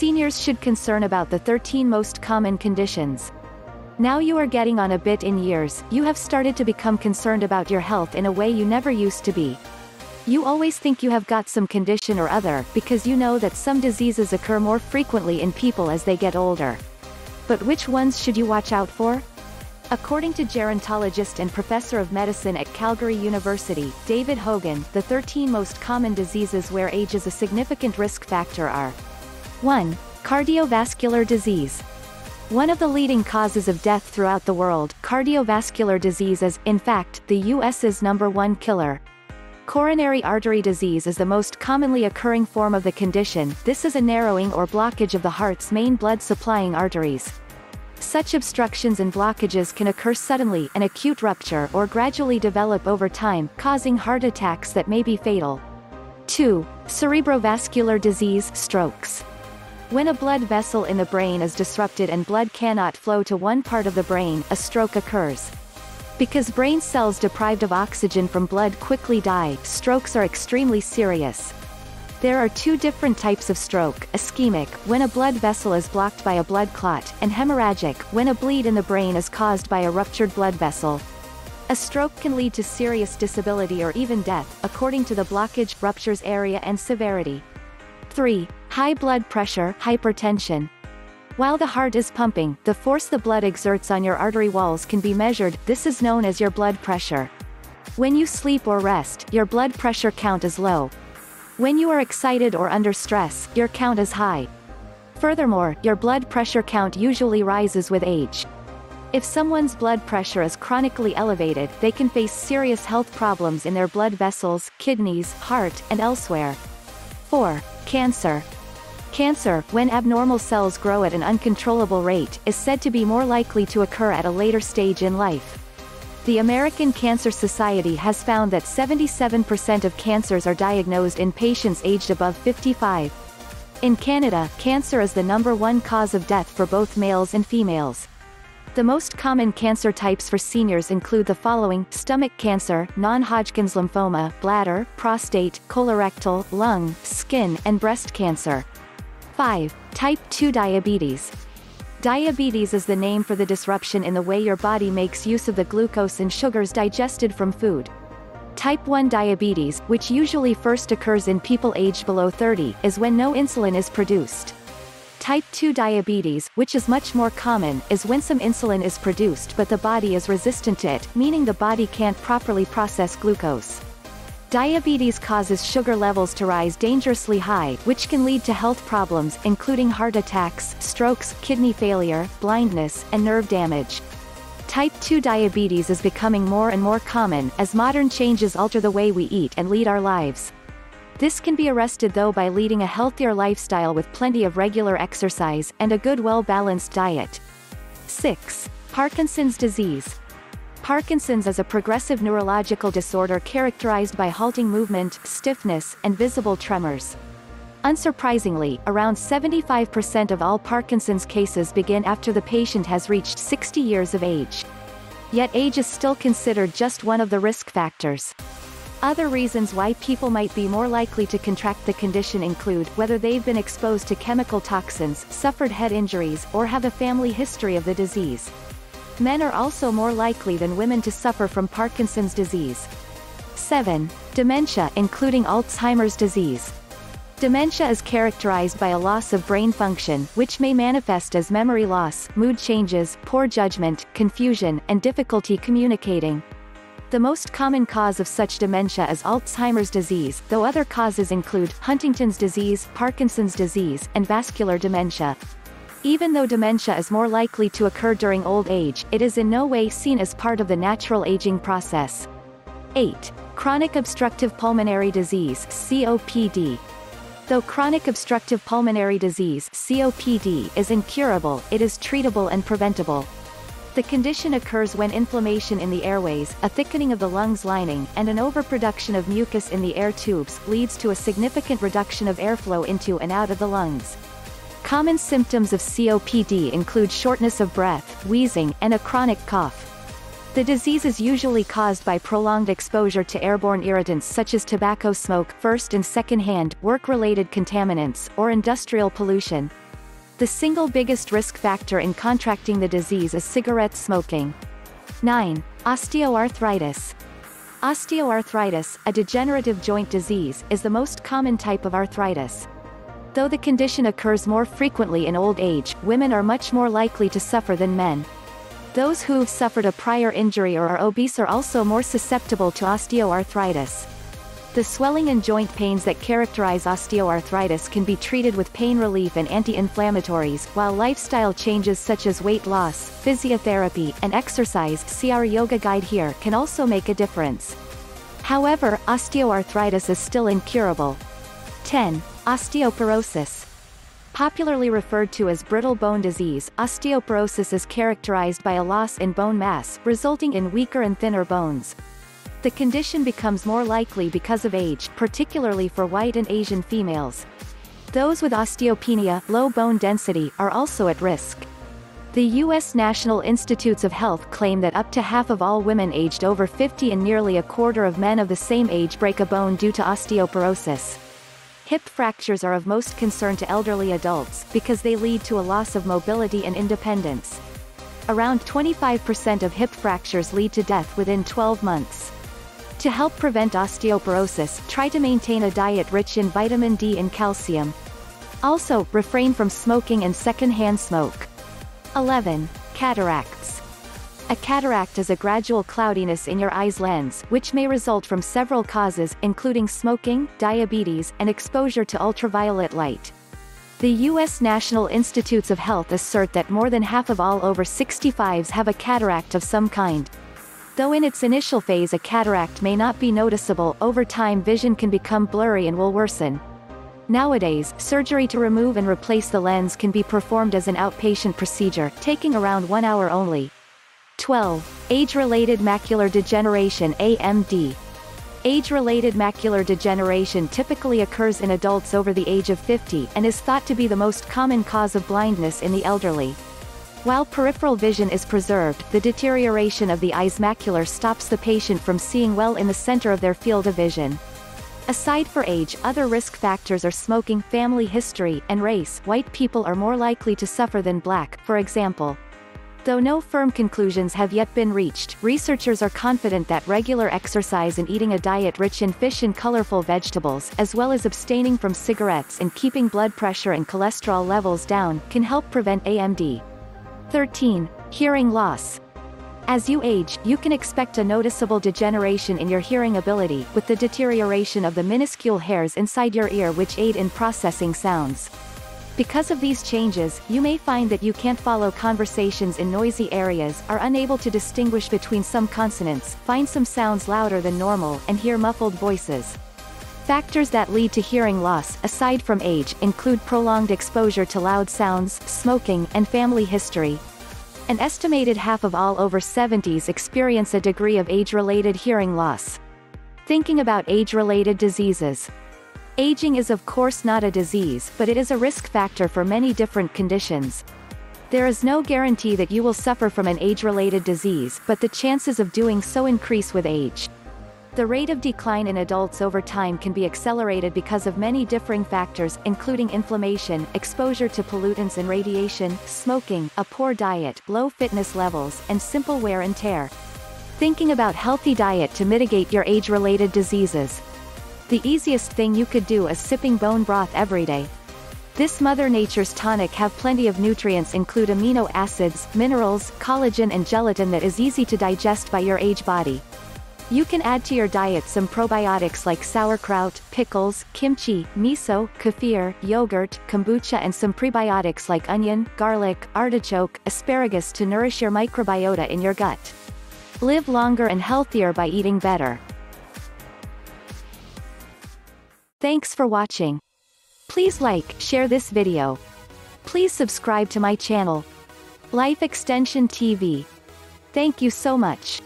seniors should concern about the 13 most common conditions. Now you are getting on a bit in years, you have started to become concerned about your health in a way you never used to be. You always think you have got some condition or other, because you know that some diseases occur more frequently in people as they get older. But which ones should you watch out for? According to gerontologist and professor of medicine at Calgary University, David Hogan, the 13 most common diseases where age is a significant risk factor are: 1. Cardiovascular disease. One of the leading causes of death throughout the world, cardiovascular disease is, in fact, the U.S.'s #1 killer. Coronary artery disease is the most commonly occurring form of the condition. This is a narrowing or blockage of the heart's main blood-supplying arteries. Such obstructions and blockages can occur suddenly, an acute rupture, or gradually develop over time, causing heart attacks that may be fatal. 2. Cerebrovascular disease, strokes. When a blood vessel in the brain is disrupted and blood cannot flow to one part of the brain, a stroke occurs. Because brain cells deprived of oxygen from blood quickly die, strokes are extremely serious. There are two different types of stroke: ischemic, when a blood vessel is blocked by a blood clot, and hemorrhagic, when a bleed in the brain is caused by a ruptured blood vessel. A stroke can lead to serious disability or even death, according to the blockage, rupture's area and severity. 3. High blood pressure, hypertension. While the heart is pumping, the force the blood exerts on your artery walls can be measured. This is known as your blood pressure. When you sleep or rest, your blood pressure count is low. When you are excited or under stress, your count is high. Furthermore, your blood pressure count usually rises with age. If someone's blood pressure is chronically elevated, they can face serious health problems in their blood vessels, kidneys, heart, and elsewhere. 4. Cancer. Cancer, when abnormal cells grow at an uncontrollable rate, is said to be more likely to occur at a later stage in life. The American Cancer Society has found that 77% of cancers are diagnosed in patients aged above 55. In Canada, cancer is the #1 cause of death for both males and females. The most common cancer types for seniors include the following: stomach cancer, non-Hodgkin's lymphoma, bladder, prostate, colorectal, lung, skin, and breast cancer. 5. Type 2 diabetes. Diabetes is the name for the disruption in the way your body makes use of the glucose and sugars digested from food. Type 1 diabetes, which usually first occurs in people aged below 30, is when no insulin is produced. Type 2 diabetes, which is much more common, is when some insulin is produced but the body is resistant to it, meaning the body can't properly process glucose. Diabetes causes sugar levels to rise dangerously high, which can lead to health problems, including heart attacks, strokes, kidney failure, blindness, and nerve damage. Type 2 diabetes is becoming more and more common, as modern changes alter the way we eat and lead our lives. This can be arrested though by leading a healthier lifestyle with plenty of regular exercise, and a good well-balanced diet. 6. Parkinson's disease. Parkinson's is a progressive neurological disorder characterized by halting movement, stiffness, and visible tremors. Unsurprisingly, around 75% of all Parkinson's cases begin after the patient has reached 60 years of age. Yet age is still considered just one of the risk factors. Other reasons why people might be more likely to contract the condition include whether they've been exposed to chemical toxins, suffered head injuries, or have a family history of the disease. Men are also more likely than women to suffer from Parkinson's disease. 7. Dementia, including Alzheimer's disease. Dementia is characterized by a loss of brain function, which may manifest as memory loss, mood changes, poor judgment, confusion, and difficulty communicating. The most common cause of such dementia is Alzheimer's disease, though other causes include Huntington's disease, Parkinson's disease, and vascular dementia. Even though dementia is more likely to occur during old age, it is in no way seen as part of the natural aging process. 8. Chronic obstructive pulmonary disease, COPD. Though chronic obstructive pulmonary disease, COPD, is incurable, it is treatable and preventable. The condition occurs when inflammation in the airways, a thickening of the lungs lining, and an overproduction of mucus in the air tubes, leads to a significant reduction of airflow into and out of the lungs. Common symptoms of COPD include shortness of breath, wheezing, and a chronic cough. The disease is usually caused by prolonged exposure to airborne irritants such as tobacco smoke, first and second-hand, work-related contaminants, or industrial pollution. The single biggest risk factor in contracting the disease is cigarette smoking. 9. Osteoarthritis. Osteoarthritis, a degenerative joint disease, is the most common type of arthritis. Though the condition occurs more frequently in old age, women are much more likely to suffer than men. Those who've suffered a prior injury or are obese are also more susceptible to osteoarthritis. The swelling and joint pains that characterize osteoarthritis can be treated with pain relief and anti-inflammatories, while lifestyle changes such as weight loss, physiotherapy, and exercise, see our yoga guide here, can also make a difference. However, osteoarthritis is still incurable. 10. Osteoporosis. Popularly referred to as brittle bone disease, osteoporosis is characterized by a loss in bone mass, resulting in weaker and thinner bones. The condition becomes more likely because of age, particularly for white and Asian females. Those with osteopenia, low bone density, are also at risk. The U.S. National Institutes of Health claim that up to half of all women aged over 50 and nearly a quarter of men of the same age break a bone due to osteoporosis. Hip fractures are of most concern to elderly adults, because they lead to a loss of mobility and independence. Around 25% of hip fractures lead to death within 12 months. To help prevent osteoporosis, try to maintain a diet rich in vitamin D and calcium. Also, refrain from smoking and secondhand smoke. 11. Cataracts. A cataract is a gradual cloudiness in your eye's lens, which may result from several causes, including smoking, diabetes, and exposure to ultraviolet light. The U.S. National Institutes of Health assert that more than half of all over 65s have a cataract of some kind. Though in its initial phase a cataract may not be noticeable, over time vision can become blurry and will worsen. Nowadays, surgery to remove and replace the lens can be performed as an outpatient procedure, taking around 1 hour only. 12. Age-related macular degeneration (AMD). Age-related macular degeneration typically occurs in adults over the age of 50, and is thought to be the most common cause of blindness in the elderly. While peripheral vision is preserved, the deterioration of the eye's macular stops the patient from seeing well in the center of their field of vision. Aside for age, other risk factors are smoking, family history, and race. White people are more likely to suffer than black, for example. Though no firm conclusions have yet been reached, researchers are confident that regular exercise and eating a diet rich in fish and colorful vegetables, as well as abstaining from cigarettes and keeping blood pressure and cholesterol levels down, can help prevent AMD. 13. Hearing loss. As you age, you can expect a noticeable degeneration in your hearing ability, with the deterioration of the minuscule hairs inside your ear which aid in processing sounds. Because of these changes, you may find that you can't follow conversations in noisy areas, are unable to distinguish between some consonants, find some sounds louder than normal, and hear muffled voices. Factors that lead to hearing loss, aside from age, include prolonged exposure to loud sounds, smoking, and family history. An estimated half of all over 70s experience a degree of age-related hearing loss. Thinking about age-related diseases. Aging is of course not a disease, but it is a risk factor for many different conditions. There is no guarantee that you will suffer from an age-related disease, but the chances of doing so increase with age. The rate of decline in adults over time can be accelerated because of many differing factors, including inflammation, exposure to pollutants and radiation, smoking, a poor diet, low fitness levels, and simple wear and tear. Thinking about healthy diet to mitigate your age-related diseases. The easiest thing you could do is sipping bone broth every day. This Mother Nature's tonic have plenty of nutrients, include amino acids, minerals, collagen and gelatin that is easy to digest by your age body. You can add to your diet some probiotics like sauerkraut, pickles, kimchi, miso, kefir, yogurt, kombucha and some prebiotics like onion, garlic, artichoke, asparagus to nourish your microbiota in your gut. Live longer and healthier by eating better. Thanks for watching. Please like, share this video. Please subscribe to my channel, Life Extension TV. Thank you so much.